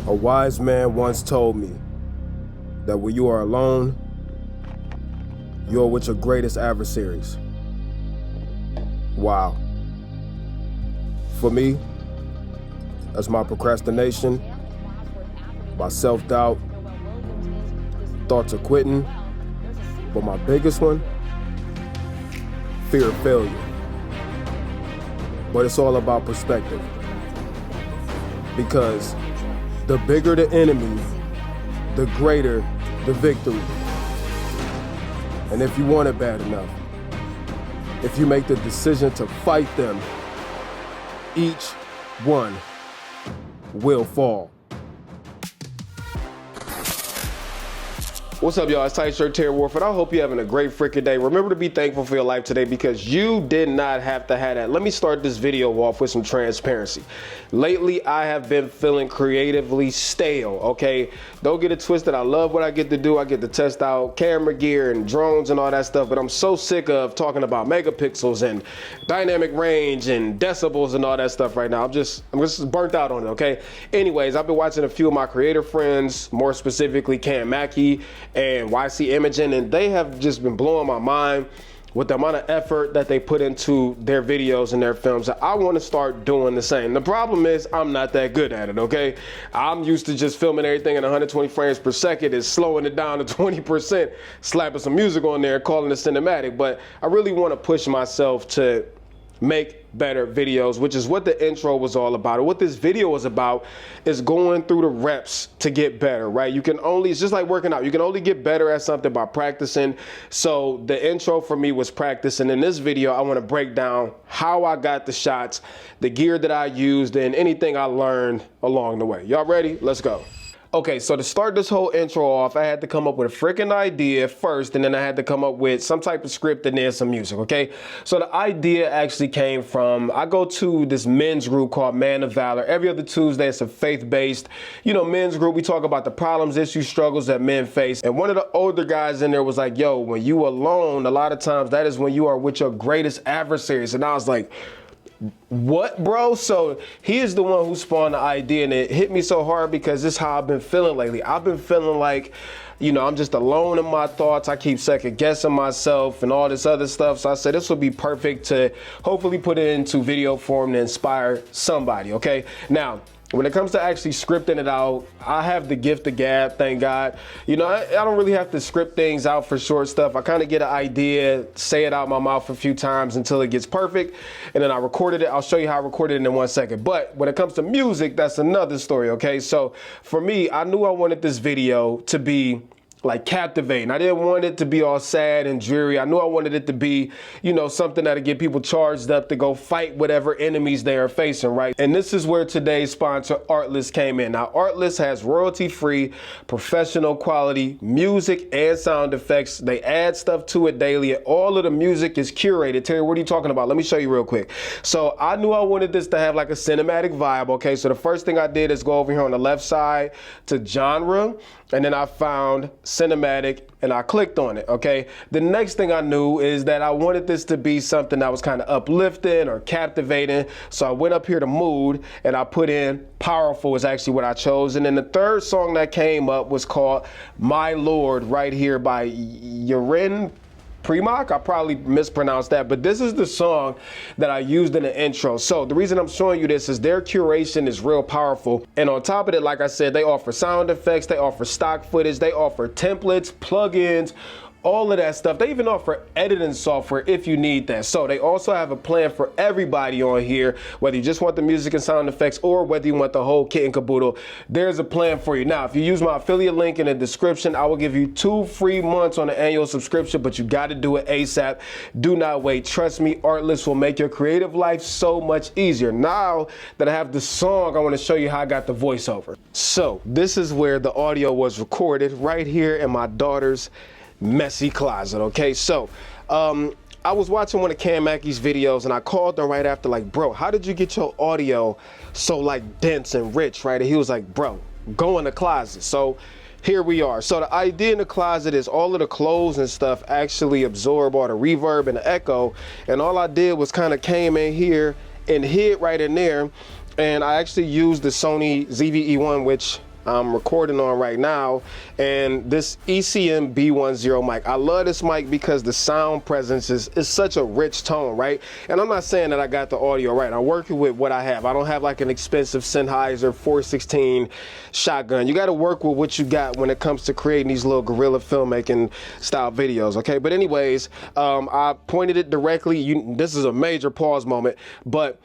A wise man once told me that when you are alone, you are with your greatest adversaries. Wow. For me, that's my procrastination, my self-doubt, thoughts of quitting, but my biggest one, fear of failure. But it's all about perspective. Because the bigger the enemy, the greater the victory. And if you want it bad enough, if you make the decision to fight them, each one will fall. What's up, y'all? It's Tight Shirt Terry Warford. I hope you're having a great freaking day. Remember to be thankful for your life today because you did not have to have that. Let me start this video off with some transparency. Lately, I have been feeling creatively stale, okay? Don't get it twisted. I love what I get to do. I get to test out camera gear and drones and all that stuff, but I'm so sick of talking about megapixels and dynamic range and decibels and all that stuff right now. I'm just burnt out on it, okay? Anyways, I've been watching a few of my creator friends, more specifically FILMMAKIng and YC Imaging, and they have just been blowing my mind with the amount of effort that they put into their videos and their films. I want to start doing the same. The problem is I'm not that good at it, okay? I'm used to just filming everything at 120 frames per second and slowing it down to 20%, slapping some music on there, calling it cinematic, but I really want to push myself to make better videos, which is what the intro was all about. What this video is about is going through the reps to get better, right? You can only, it's just like working out. You can only get better at something by practicing. So the intro for me was practice. And in this video, I want to break down how I got the shots, the gear that I used, and anything I learned along the way. Y'all ready? Let's go. Okay, so to start this whole intro off, I had to come up with a freaking idea first, and then I had to come up with some type of script and then some music, okay? So the idea actually came from, I go to this men's group called Man of Valor. Every other Tuesday, it's a faith-based, men's group. We talk about the problems, issues, struggles that men face. And one of the older guys in there was like, yo, when you alone, a lot of times that is when you are with your greatest adversaries. And I was like, what, bro? So he is the one who spawned the idea, and it hit me so hard because this is how I've been feeling lately. I've been feeling like, I'm just alone in my thoughts. I keep second guessing myself and all this other stuff. So I said this would be perfect to hopefully put it into video form to inspire somebody, okay? Now, when it comes to actually scripting it out, I have the gift of gab, thank God. I don't really have to script things out for short stuff. I kind of get an idea, say it out my mouth a few times until it gets perfect, and then I recorded it. I'll show you how I recorded it in 1 second. But when it comes to music, that's another story, okay? So for me, I knew I wanted this video to be like captivating. I didn't want it to be all sad and dreary. I knew I wanted it to be, something that'll get people charged up to go fight whatever enemies they are facing, right? And this is where today's sponsor, Artlist, came in. Now, Artlist has royalty-free, professional quality music and sound effects. They add stuff to it daily, and all of the music is curated. Terry, what are you talking about? Let me show you real quick. So I knew I wanted this to have like a cinematic vibe, okay? So the first thing I did is go over here on the left side to genre, and then I found cinematic and I clicked on it, okay? The next thing I knew is that I wanted this to be something that was kind of uplifting or captivating. So I went up here to mood and I put in powerful is actually what I chose. And then the third song that came up was called My Lord right here by Yaren Primak. I probably mispronounced that, but this is the song that I used in the intro. So the reason I'm showing you this is their curation is real powerful. And on top of it, like I said, they offer sound effects, they offer stock footage, they offer templates, plugins, all of that stuff. They even offer editing software if you need that. So they also have a plan for everybody on here, whether you just want the music and sound effects or whether you want the whole kit and caboodle, there's a plan for you. Now, if you use my affiliate link in the description, I will give you 2 free months on the annual subscription, but you got to do it ASAP. Do not wait. Trust me, Artlist will make your creative life so much easier. Now that I have the song, I want to show you how I got the voiceover. So this is where the audio was recorded right here in my daughter's messy closet, okay? So I was watching one of FILMMAKIng's videos and I called them right after, like, bro, how did you get your audio so like dense and rich, right? And he was like, bro, go in the closet. So here we are. So the idea in the closet is all of the clothes and stuff actually absorb all the reverb and the echo, and all I did was kind of came in here and hid right in there, and I actually used the Sony ZV-E1, which I'm recording on right now, and this ECM B10 mic. I love this mic because the sound presence is such a rich tone, right? And I'm not saying that I got the audio right. I'm working with what I have. I don't have like an expensive Sennheiser 416 shotgun. You got to work with what you got when it comes to creating these little guerrilla filmmaking style videos, okay? But anyways, I pointed it directly. This is a major pause moment, but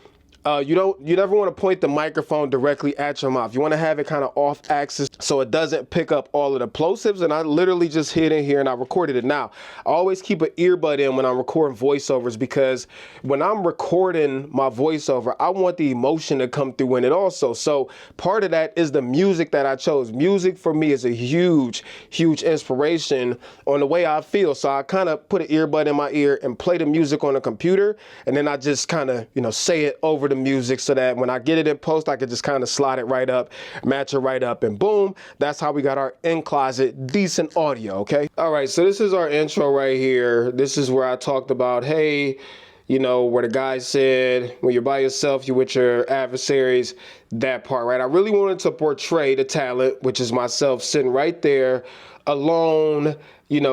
you never want to point the microphone directly at your mouth. You want to have it kind of off axis so it doesn't pick up all of the plosives. And I literally just hit in here and I recorded it. Now, I always keep an earbud in when I'm recording voiceovers, because when I'm recording my voiceover, I want the emotion to come through in it also. So part of that is the music that I chose. Music for me is a huge, huge inspiration on the way I feel. So I kind of put an earbud in my ear and play the music on the computer. And then I just kind of, say it over the music so that when I get it in post, I could just kind of slide it right up, match it right up, and boom, that's how we got our in-closet decent audio, okay? All right, so this is our intro right here. This is where I talked about, hey, where the guy said, when you're by yourself, you're with your adversaries, that part, right? I really wanted to portray the talent, which is myself sitting right there alone,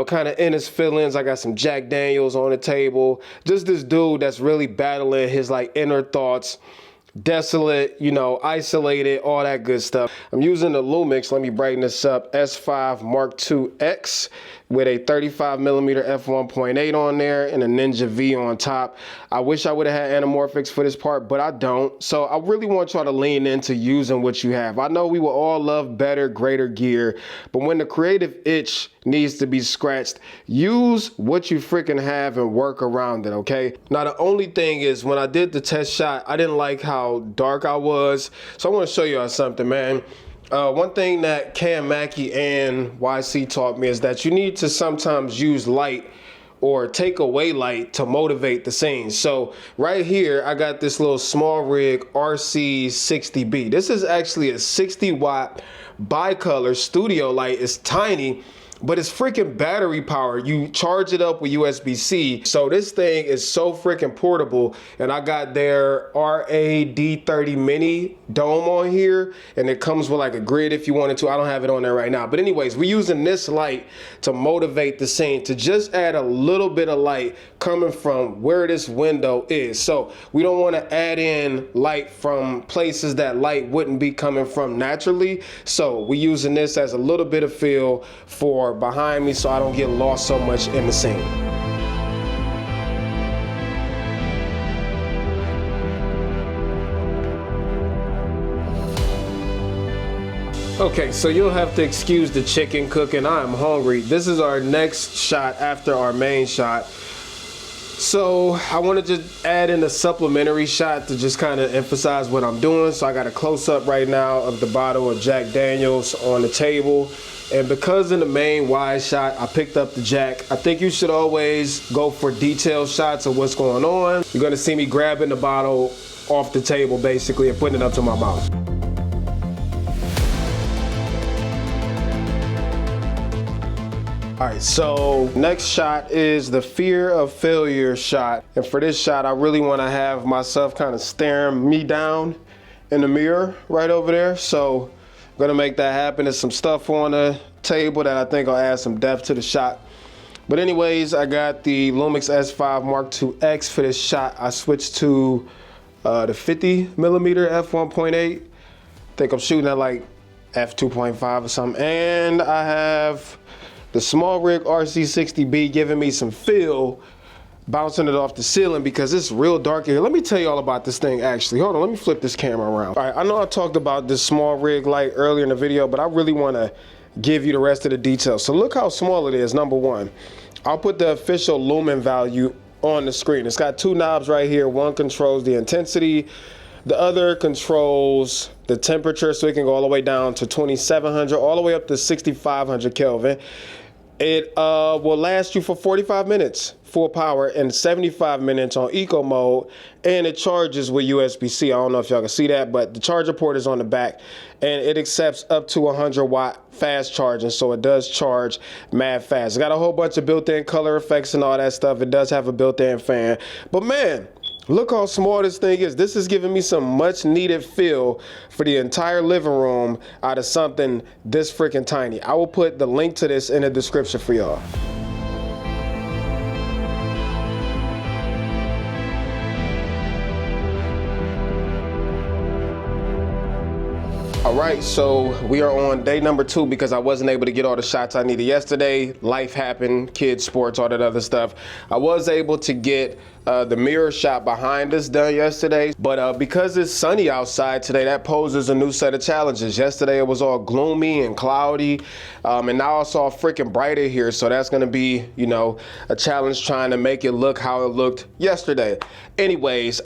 kind of in his feelings. I got some Jack Daniels on the table. Just this dude that's really battling his like inner thoughts, desolate, isolated, all that good stuff. I'm using the Lumix, let me brighten this up, S5IIx with a 35mm f1.8 on there and a Ninja V on top. I wish I would have had anamorphics for this part, but I don't. So I really want y'all to lean into using what you have. I know we will all love better, greater gear, but when the creative itch needs to be scratched, use what you freaking have and work around it, okay? Now, the only thing is, when I did the test shot, I didn't like how dark I was. So I want to show y'all something, man. One thing that Cam Mackey and YC taught me is that you need to sometimes use light or take away light to motivate the scene. So right here, I got this little small rig RC60B. This is actually a 60-watt bicolor studio light. It's tiny, but it's freaking battery powered. You charge it up with USB-C. So this thing is so freaking portable. And I got their RAD30 mini dome on here, and it comes with like a grid if you wanted to. I don't have it on there right now. But anyways, we're using this light to motivate the scene, to just add a little bit of light coming from where this window is. So we don't want to add in light from places that light wouldn't be coming from naturally. So we're using this as a little bit of feel for behind me so I don't get lost so much in the scene. Okay, so you'll have to excuse the chicken cooking. I am hungry. This is our next shot after our main shot. So I wanted to add in a supplementary shot to just kind of emphasize what I'm doing. So I got a close-up right now of the bottle of Jack Daniels on the table. And because in the main wide shot, I picked up the Jack. I think you should always go for detailed shots of what's going on. You're gonna see me grabbing the bottle off the table basically and putting it up to my mouth. All right, so next shot is the fear of failure shot. And for this shot, I really wanna have myself kind of staring me down in the mirror right over there. So I'm gonna make that happen. There's some stuff on the table that I think will add some depth to the shot. But anyways, I got the Lumix S5IIx for this shot. I switched to the 50mm f1.8. I think I'm shooting at like f2.5 or something. And I have the small rig RC60B giving me some feel, bouncing it off the ceiling because it's real dark here. Let me tell you all about this thing actually. Hold on, let me flip this camera around. All right, I know I talked about this small rig light earlier in the video, but I really wanna give you the rest of the details. So look how small it is, number one. I'll put the official lumen value on the screen. It's got two knobs right here. One controls the intensity, the other controls the temperature, so it can go all the way down to 2700, all the way up to 6500 Kelvin. It will last you for 45 minutes full power and 75 minutes on eco mode, and it charges with USB-C. I don't know if y'all can see that, but the charger port is on the back, and it accepts up to 100-watt fast charging, so it does charge mad fast. It's got a whole bunch of built-in color effects and all that stuff. It does have a built-in fan, but man, Look how small this thing is. This is giving me some much needed feel for the entire living room out of something this freaking tiny. I will put the link to this in the description for y'all. All right, so we are on day number 2 because I wasn't able to get all the shots I needed yesterday. Life happened, kids, sports, all that other stuff. I was able to get the mirror shot behind us done yesterday, but because it's sunny outside today, that poses a new set of challenges. Yesterday it was all gloomy and cloudy, and now it's all freaking brighter here, so that's gonna be, you know, a challenge trying to make it look how it looked yesterday. Anyways,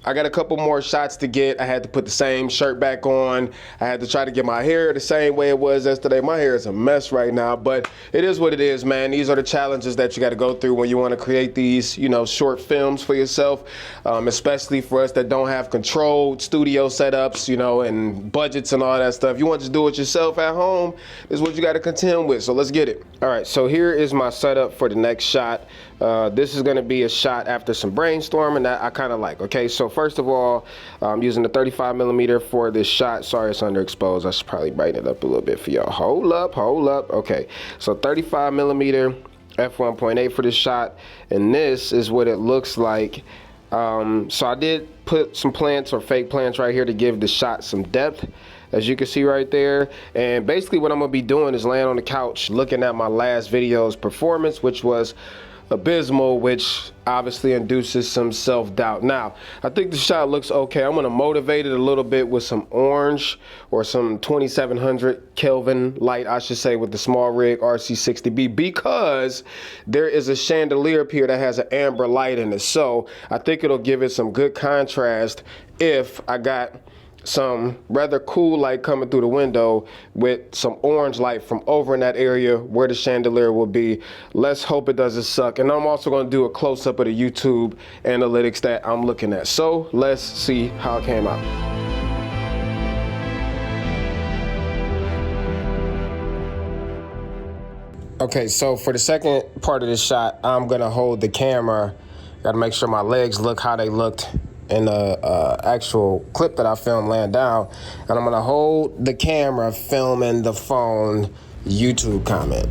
I got a couple more shots to get. I had to put the same shirt back on. I had to try to get my hair the same way it was yesterday. My hair is a mess right now, but it is what it is, man. These are the challenges that you got to go through when you want to create these, you know, short films for yourself, especially for us that don't have controlled studio setups, you know, and budgets and all that stuff. You want to do it yourself at home, this is what you got to contend with, so let's get it. All right, so here is my setup for the next shot. This is gonna be a shot after some brainstorming that I kind of like. Okay, so first of all, I'm using the 35mm for this shot. Sorry, it's underexposed. I should probably brighten it up a little bit for y'all. Hold up. Okay, so 35mm f1.8 for this shot, and this is what it looks like. So I did put some plants or fake plants right here to give the shot some depth, as you can see right there. And basically what I'm gonna be doing is laying on the couch looking at my last video's performance, which was abysmal, which obviously induces some self-doubt. Now, I think the shot looks okay. I'm gonna motivate it a little bit with some orange or some 2700 Kelvin light, I should say, with the small rig RC60B, because there is a chandelier up here that has an amber light in it. So I think it'll give it some good contrast if I got some rather cool light coming through the window with some orange light from over in that area where the chandelier will be. Let's hope it doesn't suck. And I'm also going to do a close-up of the YouTube analytics that I'm looking at. So let's see how it came out. Okay, so for the second part of this shot, I'm gonna hold the camera. Gotta make sure my legs look how they looked in the actual clip that I filmed laying down, and I'm gonna hold the camera filming the phone YouTube comment.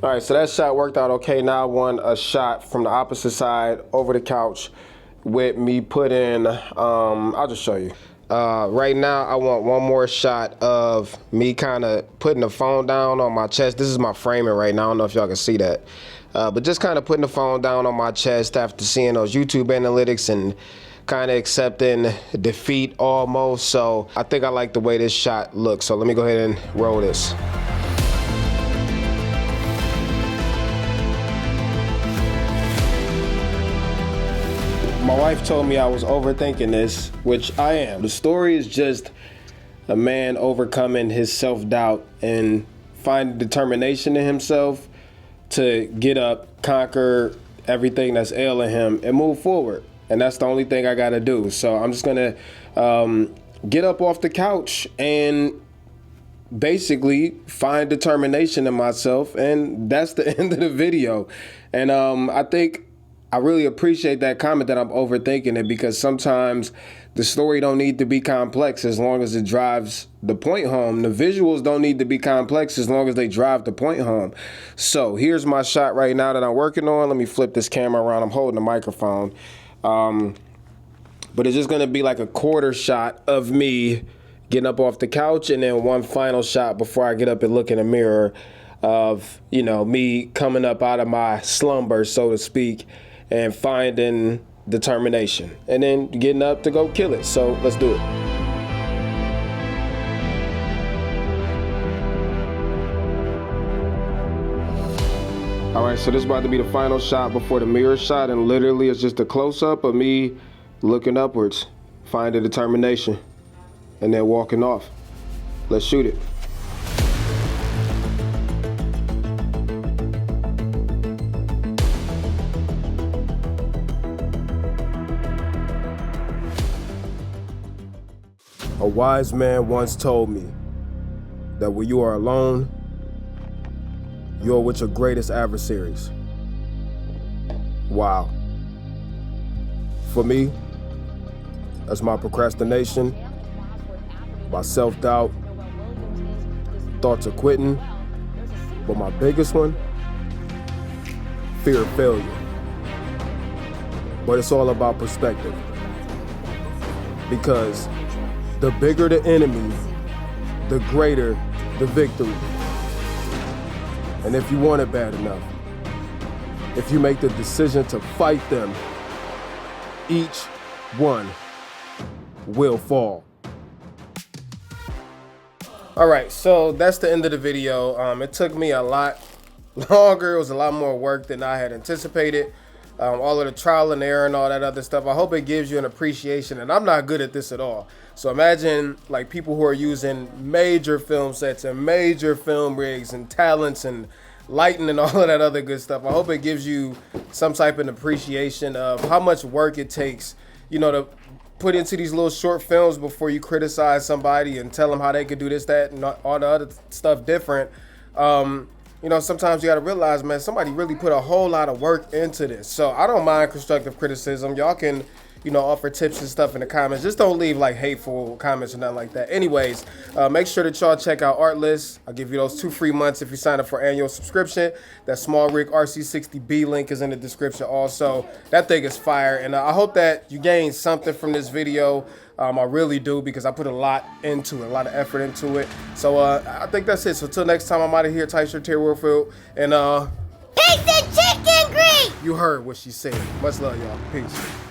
All right, so that shot worked out okay. Now I want a shot from the opposite side over the couch with me putting, I'll just show you. Right now, I want one more shot of me kind of putting the phone down on my chest. This is my framing right now. I don't know if y'all can see that. But just kind of putting the phone down on my chest after seeing those YouTube analytics and kind of accepting defeat almost. So I think I like the way this shot looks. So let me go ahead and roll this. My wife told me I was overthinking this, which I am. The story is just a man overcoming his self-doubt and finding determination in himself to get up, conquer everything that's ailing him, and move forward. And that's the only thing I gotta do. So I'm just gonna get up off the couch and basically find determination in myself, and that's the end of the video. And I think I really appreciate that comment that I'm overthinking it, because sometimes the story don't need to be complex as long as it drives the point home. The visuals don't need to be complex as long as they drive the point home. So here's my shot right now that I'm working on. Let me flip this camera around. I'm holding the microphone. But it's just gonna be like a quarter shot of me getting up off the couch, and then one final shot before I get up and look in the mirror of, you know, me coming up out of my slumber, so to speak, and finding determination, and then getting up to go kill it. So let's do it. All right, so this is about to be the final shot before the mirror shot, and literally it's just a close-up of me looking upwards, finding determination, and then walking off. Let's shoot it. A wise man once told me, that when you are alone, you're with your greatest adversaries. Wow. For me, that's my procrastination, my self-doubt, thoughts of quitting. But my biggest one, fear of failure. But it's all about perspective. Because the bigger the enemy, the greater the victory. And if you want it bad enough, if you make the decision to fight them, each one will fall. All right, so that's the end of the video. It took me a lot longer. It was a lot more work than I had anticipated. All of the trial and error and all that other stuff. I hope it gives you an appreciation, and I'm not good at this at all. So imagine like people who are using major film sets and major film rigs and talents and lighting and all of that other good stuff. I hope it gives you some type of appreciation of how much work it takes, you know, to put into these little short films before you criticize somebody and tell them how they could do this, that, and all the other stuff different. You know, sometimes you got to realize, man, somebody really put a whole lot of work into this. So I don't mind constructive criticism. Y'all can, you know, offer tips and stuff in the comments. Just don't leave like hateful comments or nothing like that. Anyways, make sure that y'all check out Artlist. I'll give you those 2 free months if you sign up for annual subscription. That small rig RC60B link is in the description also. That thing is fire. And I hope that you gain something from this video. I really do, because I put a lot into it, a lot of effort into it. So I think that's it. So till next time, I'm out of here. Tight shirt, Terry Warfield. And Pigs and chicken grease! you heard what she said. Much love, y'all. Peace.